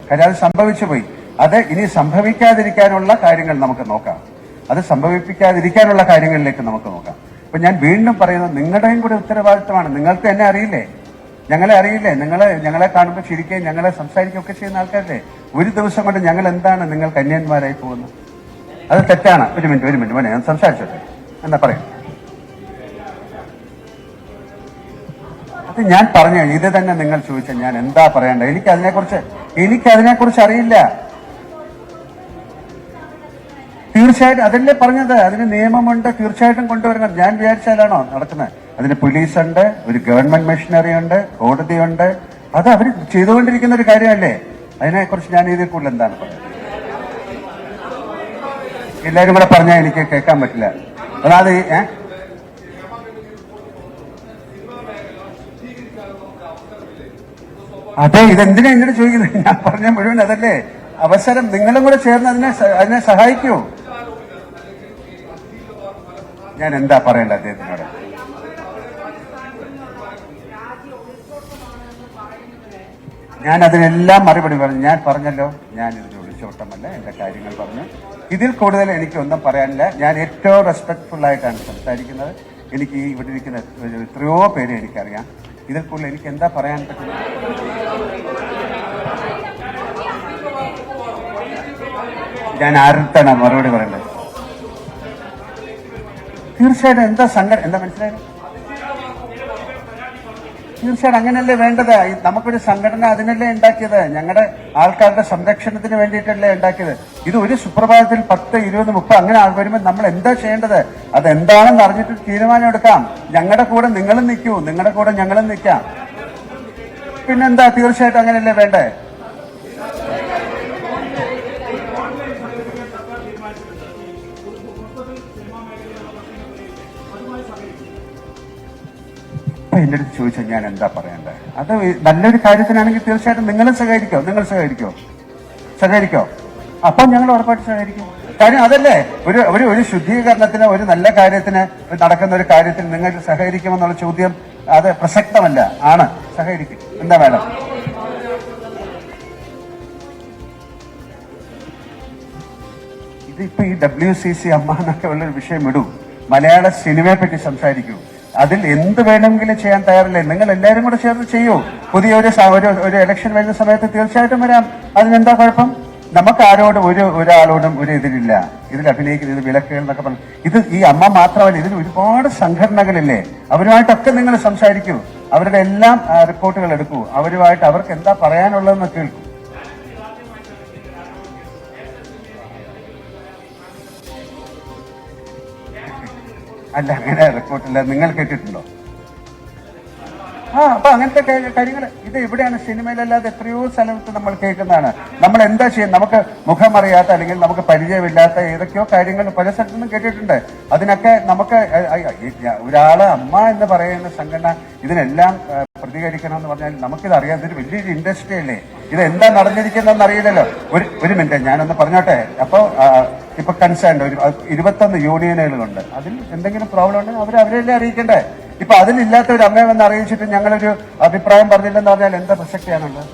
കാര്യം അത് സംഭവിച്ചു പോയി. അത് ഇനി സംഭവിക്കാതിരിക്കാനുള്ള കാര്യങ്ങൾ നമുക്ക് നോക്കാം. അത് സംഭവിപ്പിക്കാതിരിക്കാനുള്ള കാര്യങ്ങളിലേക്ക് നമുക്ക് നോക്കാം. അപ്പൊ ഞാൻ വീണ്ടും പറയുന്നത് നിങ്ങളുടെയും കൂടെ ഉത്തരവാദിത്തമാണ്. നിങ്ങൾക്ക് എന്നെ അറിയില്ലേ, ഞങ്ങളെ അറിയില്ലേ? ഞങ്ങളെ കാണുമ്പോൾ ചിരിക്കുകയും ഞങ്ങളെ സംസാരിക്കുകയൊക്കെ ചെയ്യുന്ന ആൾക്കാരല്ലേ? ഒരു ദിവസം കൊണ്ട് ഞങ്ങൾ എന്താണ് നിങ്ങൾ കന്യാന്മാരായി പോകുന്നത്? അത് തെറ്റാണ്. ഒരു മിനിറ്റ് മോനെ, ഞാൻ സംസാരിച്ചോട്ടെ. എന്താ പറയാം? അത് ഞാൻ പറഞ്ഞു. ഇത് തന്നെ നിങ്ങൾ ചോദിച്ചാൽ ഞാൻ എന്താ പറയണ്ടത്? എനിക്കതിനെക്കുറിച്ച് അറിയില്ല. തീർച്ചയായിട്ടും അതല്ലേ പറഞ്ഞത്, അതിന് നിയമമുണ്ട്, തീർച്ചയായിട്ടും കൊണ്ടുവരണം. ഞാൻ വിചാരിച്ചാലാണോ നടക്കുന്നത്? അതിന് പോലീസുണ്ട്, ഒരു ഗവൺമെന്റ് മെഷീനറി ഉണ്ട്, കോടതിയുണ്ട്. അത് അവർ ചെയ്തുകൊണ്ടിരിക്കുന്ന ഒരു കാര്യമല്ലേ? അതിനെക്കുറിച്ച് ഞാൻ ഇതിൽ കൂടുതൽ എന്താണ് പറയുന്നത്? എല്ലാവരും കൂടെ പറഞ്ഞാൽ എനിക്ക് കേൾക്കാൻ പറ്റില്ല. അതായത് അതെ, ഇതെന്തിനാ എന്നോട് ചോദിക്കുന്നത്? ഞാൻ പറഞ്ഞ മുഴുവൻ അതല്ലേ അവസരം. നിങ്ങളും കൂടെ ചേർന്ന് അതിനെ സഹായിക്കൂ. ഞാൻ എന്താ പറയണ്ട അദ്ദേഹത്തിനോട്? ഞാൻ അതിനെല്ലാം മറുപടി പറഞ്ഞു. ഞാൻ പറഞ്ഞല്ലോ, ഞാൻ ഇതിന് ഒളിച്ചോട്ടമല്ല, എന്റെ കാര്യങ്ങൾ പറഞ്ഞു. ഇതിൽ കൂടുതൽ എനിക്കൊന്നും പറയാനില്ല. ഞാൻ ഏറ്റവും റെസ്പെക്ട്ഫുൾ ആയിട്ടാണ് സംസാരിക്കുന്നത്. എനിക്ക് ഈ ഇവിടെ ഇരിക്കുന്ന എത്രയോ പേരെ എനിക്കറിയാം. ഇതിൽ കൂടുതൽ എനിക്ക് എന്താ പറയാൻ പറ്റുന്നത്? ഞാൻ ആരുടെ മറുപടി പറയണ്ടത്? തീർച്ചയായിട്ടും എന്താ സങ്കടം, എന്താ മനസ്സിലായത്? തീർച്ചയായിട്ടും അങ്ങനെയല്ലേ വേണ്ടത്. നമുക്കൊരു സംഘടന അതിനല്ലേ ഉണ്ടാക്കിയത്, ഞങ്ങളുടെ ആൾക്കാരുടെ സംരക്ഷണത്തിന് വേണ്ടിയിട്ടല്ലേ ഉണ്ടാക്കിയത്. ഇത് ഒരു സുപ്രഭാതത്തിൽ 10, 20, 30 അങ്ങനെ ആൾ വരുമ്പോൾ നമ്മൾ എന്താ ചെയ്യേണ്ടത്? അതെന്താണെന്ന് അറിഞ്ഞിട്ട് തീരുമാനം എടുക്കാം. ഞങ്ങളുടെ കൂടെ നിങ്ങളും നിൽക്കൂ, നിങ്ങളുടെ കൂടെ ഞങ്ങളും നിൽക്കാം. പിന്നെന്താ? തീർച്ചയായിട്ടും അങ്ങനെയല്ലേ വേണ്ടേ? എന്റെ അടുത്ത് ചോദിച്ചാൽ ഞാൻ എന്താ പറയണ്ടേ? അത് നല്ലൊരു കാര്യത്തിനാണെങ്കിൽ തീർച്ചയായിട്ടും നിങ്ങളും സഹകരിക്കോ? അപ്പം ഞങ്ങൾ ഉറപ്പായിട്ട് സഹകരിക്കും. കാര്യം അതല്ലേ, ഒരു ശുദ്ധീകരണത്തിന്, ഒരു നല്ല കാര്യത്തിന് നടക്കുന്ന ഒരു കാര്യത്തിൽ നിങ്ങൾ സഹകരിക്കുമെന്നുള്ള ചോദ്യം അത് പ്രസക്തമല്ല. ആണ്, സഹകരിക്കും. എന്താ വേണം? ഇതിപ്പോ ഈ WCC അമ്മ എന്നൊക്കെ ഉള്ളൊരു വിഷയം ഇടൂ. മലയാള സിനിമയെ പറ്റി സംസാരിക്കൂ. അതിൽ എന്ത് വേണമെങ്കിലും ചെയ്യാൻ തയ്യാറല്ലേ? നിങ്ങൾ എല്ലാവരും കൂടെ ചേർന്ന് ചെയ്യൂ. പുതിയ ഒരു ഇലക്ഷൻ വരുന്ന സമയത്ത് തീർച്ചയായിട്ടും വരാം. അതിനെന്താ കുഴപ്പം? നമുക്ക് ഒരാളോടും ഒരു എതിരില്ല. ഇതിൽ അഭിനയിക്കുന്ന ഇത് വിലക്കുകൾ എന്നൊക്കെ പറഞ്ഞു. ഇത് ഈ അമ്മ മാത്രമല്ല, ഇതിൽ ഒരുപാട് സംഘടനകളില്ലേ? അവരുമായിട്ടൊക്കെ നിങ്ങൾ സംസാരിക്കൂ. അവരുടെ എല്ലാം റിപ്പോർട്ടുകൾ എടുക്കൂ. അവരുമായിട്ട് അവർക്ക് എന്താ പറയാനുള്ളതെന്ന് കേൾക്കൂ. അല്ല, അങ്ങനെ റിപ്പോർട്ടില്ല. നിങ്ങൾ കേട്ടിട്ടുണ്ടോ? അപ്പൊ അങ്ങനത്തെ കാര്യങ്ങൾ ഇത് എവിടെയാണ്? സിനിമയിലല്ലാതെ എത്രയോ സ്ഥലത്ത് നമ്മൾ കേൾക്കുന്നതാണ്. നമ്മൾ എന്താ ചെയ്യുന്നത്? നമുക്ക് മുഖമറിയാത്ത അല്ലെങ്കിൽ നമുക്ക് പരിചയമില്ലാത്ത ഏതൊക്കെയോ കാര്യങ്ങൾ പല സ്ഥലത്തുനിന്നും കേട്ടിട്ടുണ്ട്. അതിനൊക്കെ നമുക്ക് ഒരാള് അമ്മ എന്ന് പറയുന്ന സംഘടന ഇതിനെല്ലാം പ്രതികരിക്കണം എന്ന് പറഞ്ഞാൽ നമുക്കിത് അറിയാം. ഇതൊരു വലിയൊരു ഇൻഡസ്ട്രി അല്ലേ? ഇത് എന്താ നടന്നിരിക്കുന്നതെന്ന് അറിയില്ലല്ലോ. ഒരു മിനിറ്റ് ഞാനൊന്ന് പറഞ്ഞോട്ടെ. അപ്പോൾ ഇപ്പൊ കൺസേൺഡ് 21 യൂണിയനുകളുണ്ട്. അതിൽ എന്തെങ്കിലും പ്രോബ്ലം ഉണ്ടെങ്കിൽ അവരെല്ലാം അറിയിക്കണ്ടേ? ഇപ്പൊ അതിലില്ലാത്ത ഒരു അമ്മയെ വന്ന് അറിയിച്ചിട്ട് ഞങ്ങളൊരു അഭിപ്രായം പറഞ്ഞില്ലെന്ന് പറഞ്ഞാൽ എന്താ പ്രസക്തിയാണുള്ളത്?